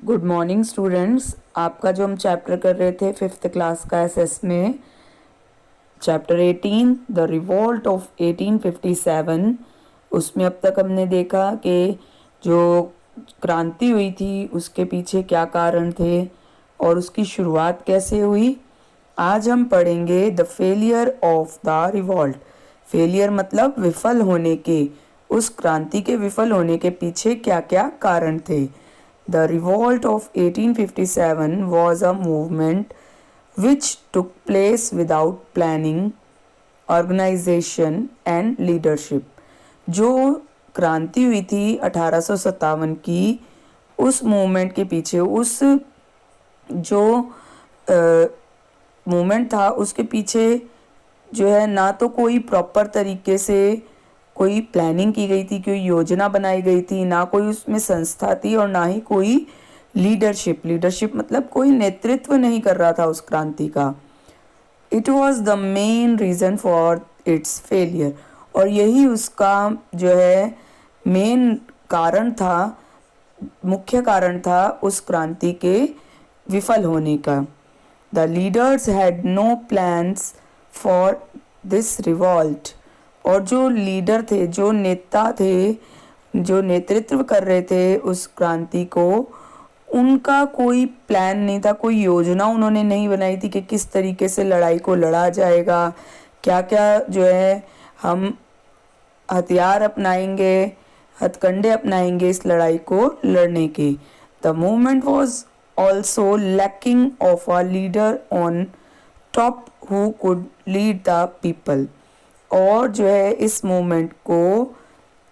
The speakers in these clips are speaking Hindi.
Good morning students. आपका जो हम चैप्टर कर रहे थे फिफ्थ क्लास का एसएस में, चैप्टर 18 द रिवोल्ट ऑफ 1857, उसमें अब तक हमने देखा कि जो क्रांति हुई थी उसके पीछे क्या कारण थे और उसकी शुरुआत कैसे हुई। आज हम पढ़ेंगे the failure of the revolt. Failure मतलब विफल होने के, उस क्रांति के विफल होने के पीछे क्या क्या कारण थे। The revolt of 1857 was a movement which took place without planning, organization and leadership. जो क्रांति हुई थी 1857 की, उस मूवमेंट के पीछे, उस जो मूवमेंट था उसके पीछे जो है ना तो कोई प्रॉपर तरीके से कोई प्लानिंग की गई थी, कोई योजना बनाई गई थी, ना कोई उसमें संस्था थी और ना ही कोई लीडरशिप मतलब कोई नेतृत्व नहीं कर रहा था उस क्रांति का। It was the main reason for its failure, और यही उसका जो है मेन कारण था, मुख्य कारण था उस क्रांति के विफल होने का। The leaders had no plans for this revolt, और जो लीडर थे, जो नेता थे, जो नेतृत्व कर रहे थे उस क्रांति को, उनका कोई प्लान नहीं था, कोई योजना उन्होंने नहीं बनाई थी कि किस तरीके से लड़ाई को लड़ा जाएगा, क्या क्या जो है हम हथियार अपनाएंगे, हथकंडे अपनाएंगे इस लड़ाई को लड़ने के। The movement was also lacking of a leader on top who could lead the people, और जो है इस मूवमेंट को,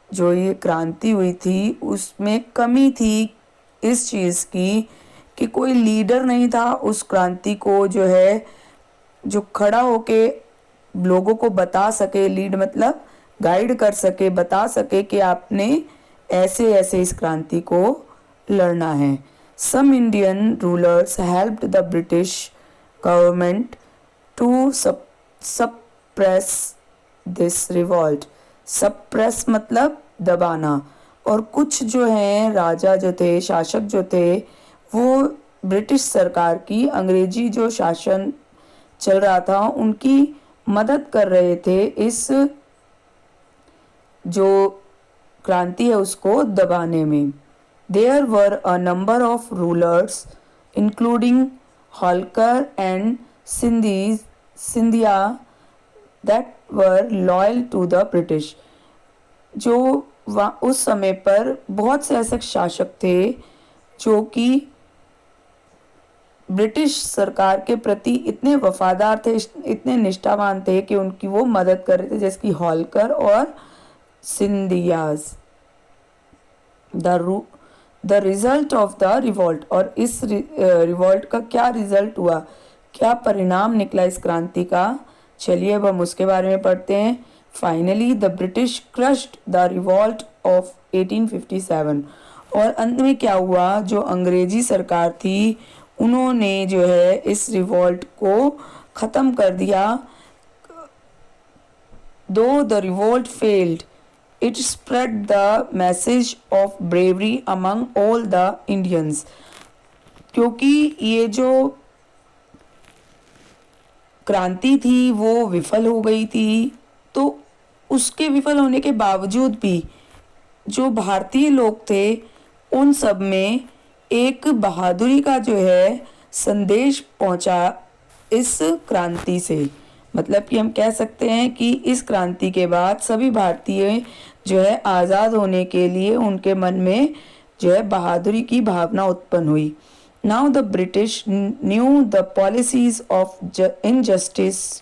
जो ये क्रांति हुई थी उसमें कमी थी इस चीज़ की कि कोई लीडर नहीं था उस क्रांति को जो है जो खड़ा होके लोगों को बता सके, लीड मतलब गाइड कर सके, बता सके कि आपने ऐसे ऐसे इस क्रांति को लड़ना है। Some Indian rulers helped the British government to suppress this revolt. Suppress मतलब दबाना, और कुछ जो हैं राजा जो थे, शासक जो थे, वो ब्रिटिश सरकार की, अंग्रेजी जो शासन चल रहा था उनकी मदद कर रहे थे इस जो क्रांति है उसको दबाने में। There were a number of rulers including Holkar and Scindia that were loyal to the British. जो उस समय पर बहुत से ऐसे शासक थे जो कि ब्रिटिश सरकार के प्रति इतने वफादार थे, इतने निष्ठावान थे कि उनकी वो मदद कर रहे थे, जैसे कि हॉलकर और Scindias. The result of the revolt, और इस रिवॉल्ट का क्या रिजल्ट हुआ, क्या परिणाम निकला इस क्रांति का, चलिए अब हम उसके बारे में पढ़ते हैं। Finally the British crushed the revolt of 1857, और अंत में क्या हुआ, जो अंग्रेजी सरकार थी उन्होंने जो है इस रिवॉल्ट को ख़त्म कर दिया। दो the revolt failed, it spread the message of bravery among all the Indians. क्योंकि ये जो क्रांति थी वो विफल हो गई थी, तो उसके विफल होने के बावजूद भी जो भारतीय लोग थे उन सब में एक बहादुरी का जो है संदेश पहुंचा इस क्रांति से। मतलब कि हम कह सकते हैं कि इस क्रांति के बाद सभी भारतीय जो है आज़ाद होने के लिए उनके मन में जो है बहादुरी की भावना उत्पन्न हुई। Now the British new the policies of injustice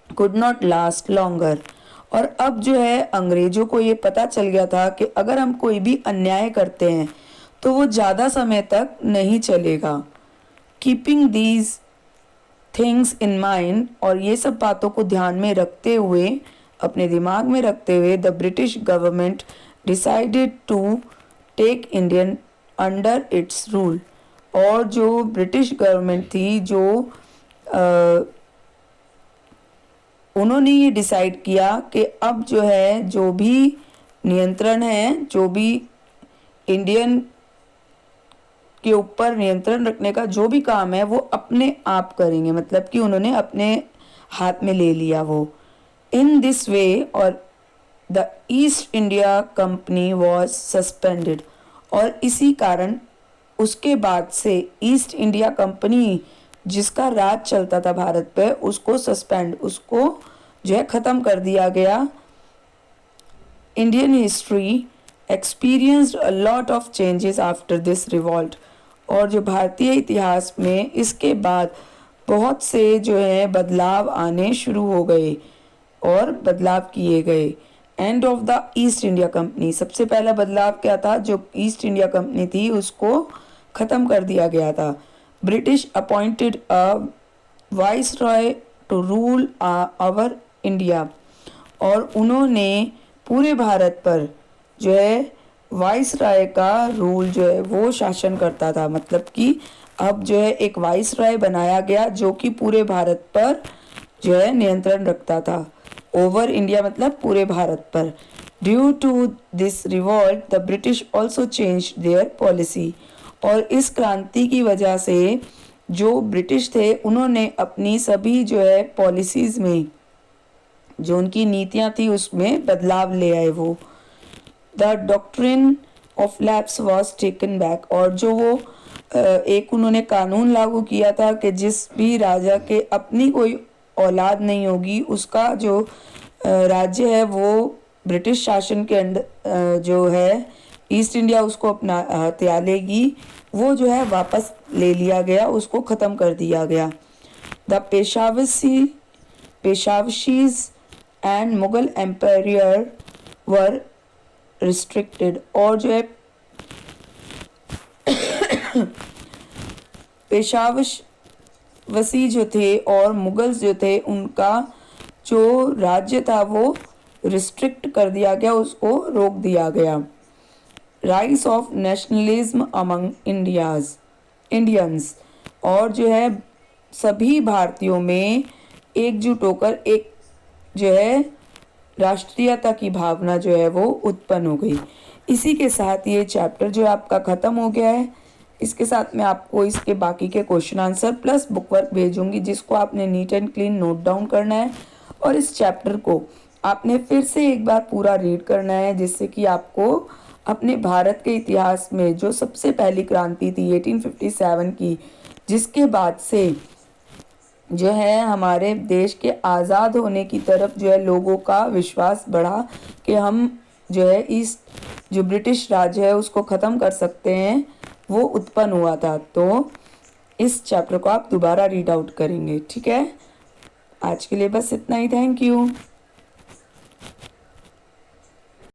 could not last longer, और अब जो है अंग्रेजों को ये पता चल गया था कि अगर हम कोई भी अन्याय करते हैं तो वो ज़्यादा समय तक नहीं चलेगा। Keeping these things in mind, और ये सब बातों को ध्यान में रखते हुए, अपने दिमाग में रखते हुए, the British government decided to take Indian under its rule, और जो ब्रिटिश गवर्नमेंट थी जो उन्होंने ये डिसाइड किया कि अब जो है जो भी नियंत्रण है, जो भी इंडियन के ऊपर नियंत्रण रखने का जो भी काम है वो अपने आप करेंगे, मतलब कि उन्होंने अपने हाथ में ले लिया वो। इन दिस वे और the east India company was suspended, और इसी कारण उसके बाद से ईस्ट इंडिया कंपनी जिसका राज चलता था भारत पे, उसको सस्पेंड, उसको जो है ख़त्म कर दिया गया। Indian history experienced a lot of changes after this revolt, और जो भारतीय इतिहास में इसके बाद बहुत से जो है बदलाव आने शुरू हो गए और बदलाव किए गए। End of the east India company, सबसे पहला बदलाव क्या था, जो ईस्ट इंडिया कंपनी थी उसको ख़त्म कर दिया गया था। British appointed a viceroy to rule our India, और उन्होंने पूरे भारत पर जो है वाइस राय का रूल जो है वो शासन करता था, मतलब कि अब जो है एक वाइस राय बनाया गया जो कि पूरे भारत पर जो है नियंत्रण रखता था। ओवर इंडिया मतलब पूरे भारत पर। Due to this revolt the British also change their policy, और इस क्रांति की वजह से जो ब्रिटिश थे उन्होंने अपनी सभी जो है पॉलिसीज़ में, जो उनकी नीतियां थी उसमें बदलाव ले आए वो। The doctrine of lapse was taken back, और जो वो एक उन्होंने कानून लागू किया था कि जिस भी राजा के अपनी कोई औलाद नहीं होगी उसका जो राज्य है वो ब्रिटिश शासन के अंडर जो है ईस्ट इंडिया उसको अपना हथिया लेगी, वो जो है वापस ले लिया गया, उसको ख़त्म कर दिया गया। The Peshwas and Mughal empire were restricted, और जो है पेशावशी जो थे और मुगल्स जो थे उनका जो राज्य था वो रिस्ट्रिक्ट कर दिया गया, उसको रोक दिया गया। Rise of nationalism among Indians, और जो है सभी भारतीयों में एकजुट होकर एक जो है राष्ट्रीयता की भावना जो है वो उत्पन्न हो गई। इसी के साथ ये चैप्टर जो आपका ख़त्म हो गया है। इसके साथ मैं आपको इसके बाकी के question answer plus book work भेजूंगी, जिसको आपने neat and clean note down करना है, और इस चैप्टर को आपने फिर से एक बार पूरा रीड करना है, जिससे कि आपको अपने भारत के इतिहास में जो सबसे पहली क्रांति थी 1857 की, जिसके बाद से जो है हमारे देश के आज़ाद होने की तरफ जो है लोगों का विश्वास बढ़ा कि हम जो है इस जो ब्रिटिश राज है उसको ख़त्म कर सकते हैं, वो उत्पन्न हुआ था। तो इस चैप्टर को आप दोबारा रीड आउट करेंगे, ठीक है। आज के लिए बस इतना ही। Thank you.